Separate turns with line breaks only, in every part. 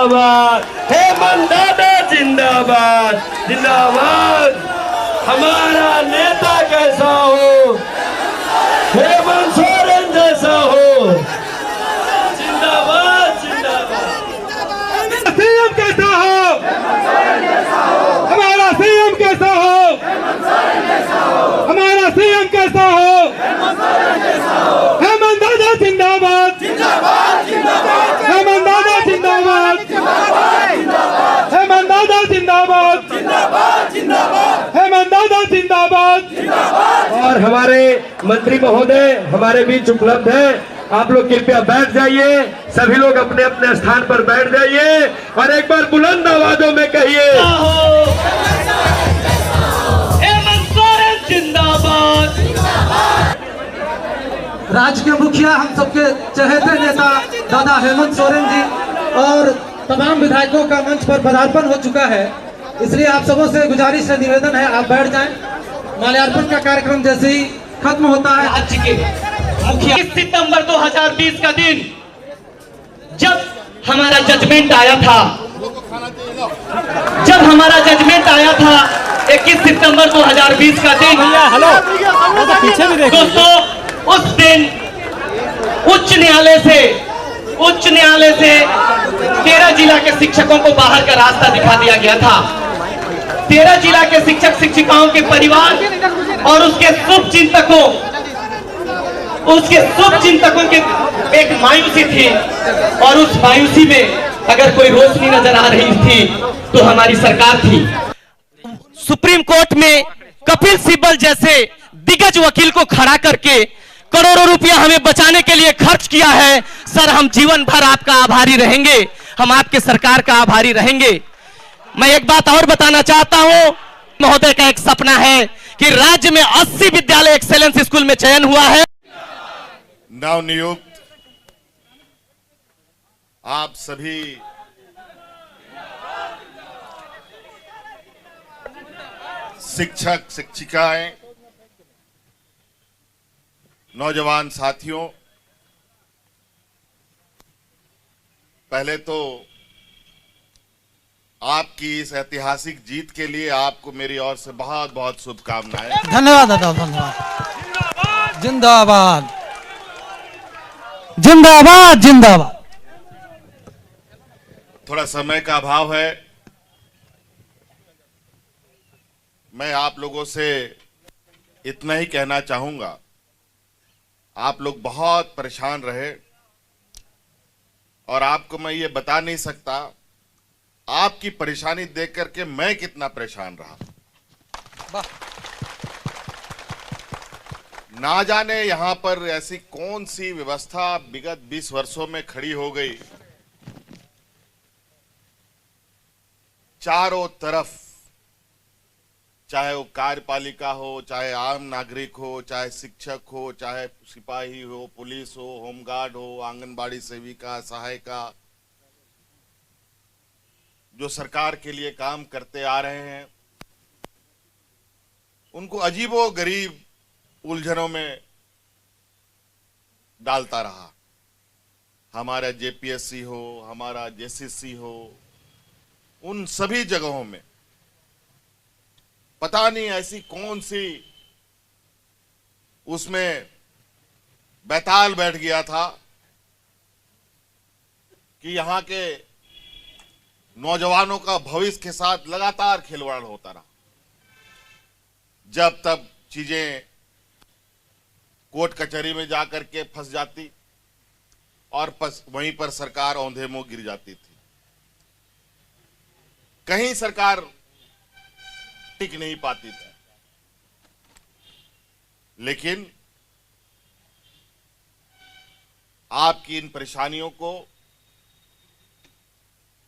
जिंदाबाद, हेमंत दादा जिंदाबाद जिंदाबाद। हमारा नेता कैसा हो, हेमंत सोरेन जैसा हो, जिंदाबाद जिंदाबाद।
सीएम कैसा हो, हमारा सीएम कैसा हो, हमारा सीएम कैसा हो, हेमंत दादा जिंदाबाद, हेमंत दादा जिंदाबाद, हेमंत दादा जिंदाबाद, हेमंत दादा जिंदाबाद।
और हमारे मंत्री महोदय हमारे बीच उपलब्ध है। आप लोग कृपया बैठ जाइए, सभी लोग अपने अपने स्थान पर बैठ जाइए और एक बार बुलंद आवाजों में कहिए, हेमंत सोरेन जिंदाबाद।
राज्य के मुखिया, हम सबके चहेते नेता दादा हेमंत सोरेन जी और तमाम विधायकों का मंच पर पदार्पण हो चुका है, इसलिए आप सबों से गुजारिश है, निवेदन है, आप बैठ जाएं। माल्यार्पण का कार्यक्रम जैसे ही खत्म होता है।
राज्य के मुखिया 21 सितंबर 2020 का दिन जब हमारा जजमेंट आया था, 21 सितंबर 2020 का दिन,
पीछे भी देखो
दोस्तों, उस दिन उच्च न्यायालय से 13 जिला के शिक्षकों को बाहर का रास्ता दिखा दिया गया था। 13 जिला के शिक्षक शिक्षिकाओं के परिवार और उसके शुभ चिंतकों के एक मायूसी थी, और उस मायूसी में अगर कोई रोशनी नजर आ रही थी तो हमारी सरकार थी। सुप्रीम कोर्ट में कपिल सिब्बल जैसे दिग्गज वकील को खड़ा करके करोड़ों रुपया हमें बचाने के लिए खर्च किया है। सर, हम जीवन भर आपका आभारी रहेंगे, हम आपके सरकार का आभारी रहेंगे। मैं एक बात और बताना चाहता हूं, महोदय का एक सपना है कि राज्य में 80 विद्यालय एक्सेलेंस स्कूल में चयन हुआ है।
नवनियुक्त आप सभी शिक्षक शिक्षिकाएं, नौजवान साथियों, पहले तो आपकी इस ऐतिहासिक जीत के लिए आपको मेरी ओर से बहुत बहुत शुभकामनाएं।
धन्यवाद दादा, धन्यवाद। जिंदाबाद जिंदाबाद जिंदाबाद।
थोड़ा समय का अभाव है, मैं आप लोगों से इतना ही कहना चाहूंगा, आप लोग बहुत परेशान रहे और आपको मैं ये बता नहीं सकता आपकी परेशानी देख करके मैं कितना परेशान रहा। ना जाने यहां पर ऐसी कौन सी व्यवस्था विगत 20 वर्षों में खड़ी हो गई, चारों तरफ, चाहे वो कार्यपालिका हो, चाहे आम नागरिक हो, चाहे शिक्षक हो, चाहे सिपाही हो, पुलिस हो, होमगार्ड हो, आंगनबाड़ी सेविका, सहायिका, जो सरकार के लिए काम करते आ रहे हैं, उनको अजीबो गरीब उलझनों में डालता रहा। हमारा जेपीएससी हो, हमारा जेसीसी हो, उन सभी जगहों में पता नहीं ऐसी कौन सी उसमें बैताल बैठ गया था कि यहां के नौजवानों का भविष्य के साथ लगातार खिलवाड़ होता रहा। जब तब चीजें कोर्ट कचहरी में जाकर के फंस जाती और वहीं पर सरकार औंधे मुंह गिर जाती थी। कहीं सरकार टिक नहीं पाती थी। लेकिन आपकी इन परेशानियों को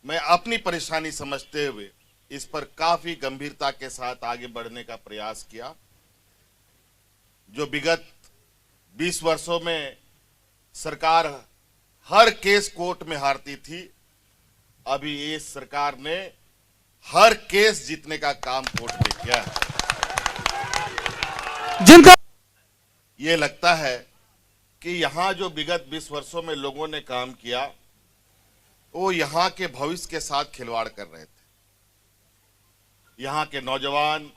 मैं अपनी परेशानी समझते हुए इस पर काफी गंभीरता के साथ आगे बढ़ने का प्रयास किया। जो विगत 20 वर्षों में सरकार हर केस कोर्ट में हारती थी, अभी इस सरकार ने हर केस जीतने का काम कोर्ट में किया है।
जिनका
ये लगता है कि यहां जो विगत 20 वर्षों में लोगों ने काम किया वो यहाँ के भविष्य के साथ खिलवाड़ कर रहे थे। यहाँ के नौजवान,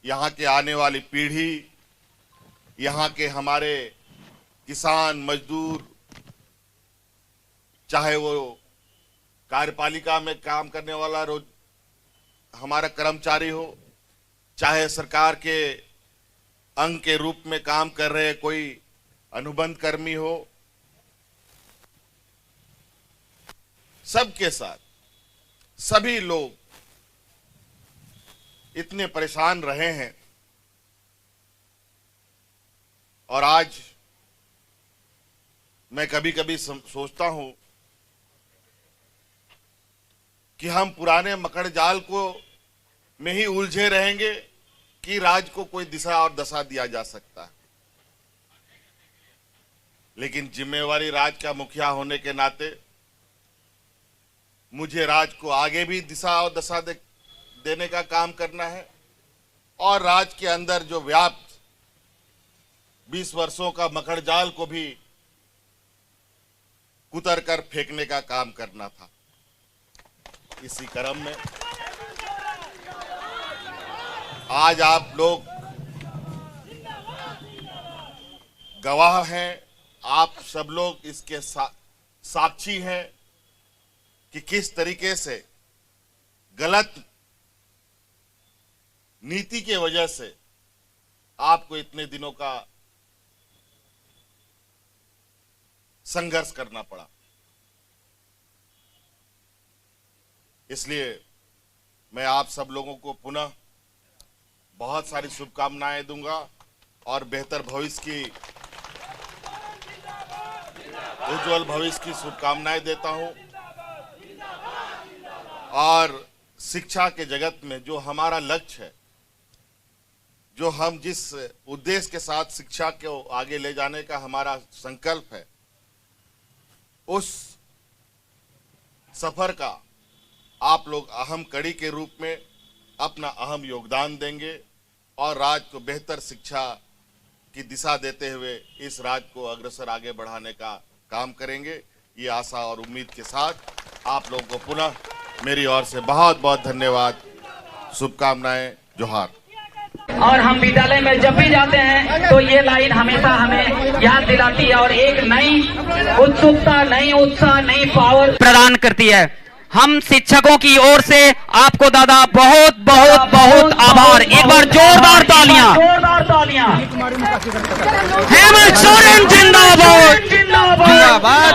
यहाँ के आने वाली पीढ़ी, यहाँ के हमारे किसान मजदूर, चाहे वो कार्यपालिका में काम करने वाला रोज हमारा कर्मचारी हो, चाहे सरकार के अंग के रूप में काम कर रहे कोई अनुबंध कर्मी हो, सबके साथ सभी लोग इतने परेशान रहे हैं। और आज मैं कभी कभी सोचता हूं कि हम पुराने मकड़ जाल को में ही उलझे रहेंगे कि राज्य को कोई दिशा और दशा दिया जा सकता है। लेकिन जिम्मेवारी राज्य का मुखिया होने के नाते मुझे राज्य को आगे भी दिशा और दशा देने का काम करना है और राज्य के अंदर जो व्याप्त 20 वर्षों का मकड़ जाल को भी कुतर कर फेंकने का काम करना था। इसी क्रम में आज आप लोग गवाह हैं, आप सब लोग इसके साक्षी हैं कि किस तरीके से गलत नीति के वजह से आपको इतने दिनों का संघर्ष करना पड़ा। इसलिए मैं आप सब लोगों को पुनः बहुत सारी शुभकामनाएं दूंगा और बेहतर भविष्य की, उज्जवल भविष्य की शुभकामनाएं देता हूं। और शिक्षा के जगत में जो हमारा लक्ष्य है, जो हम जिस उद्देश्य के साथ शिक्षा को आगे ले जाने का हमारा संकल्प है, उस सफर का आप लोग अहम कड़ी के रूप में अपना अहम योगदान देंगे और राज्य को बेहतर शिक्षा की दिशा देते हुए इस राज्य को अग्रसर आगे बढ़ाने का काम करेंगे। ये आशा और उम्मीद के साथ आप लोगों को पुनः मेरी ओर से बहुत बहुत धन्यवाद, शुभकामनाएं, जोहार।
और हम विद्यालय में जब भी जाते हैं तो ये लाइन हमेशा हमें याद दिलाती है और एक नई उत्सुकता, नई उत्साह, नई पावर प्रदान करती है। हम शिक्षकों की ओर से आपको दादा बहुत बहुत बहुत आभार। एक बार जोरदार तालियां। जोरदार तालियां। हेमंत सोरेन जिंदाबाद, जिंदाबाद।